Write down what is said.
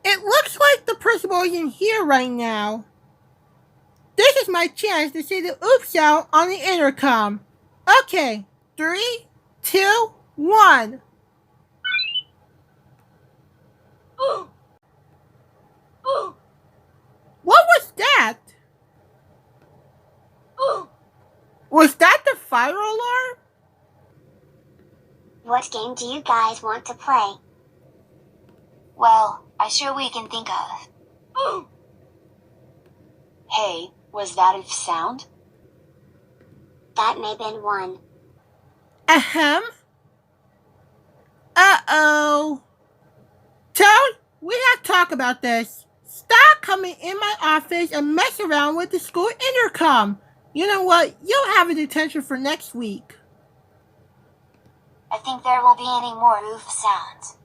It looks like the principal isn't here right now. This is my chance to say the oops out on the intercom. Okay, 3, 2, 1. What was that? Was that the fire alarm? What game do you guys want to play? Well, I sure we can think of. Hey, was that a sound? That may have been one. Ahem. Uh-oh. Toad, we have to talk about this. Stop coming in my office and mess around with the school intercom. You know what? You'll have a detention for next week. I think there will be any more oof sounds.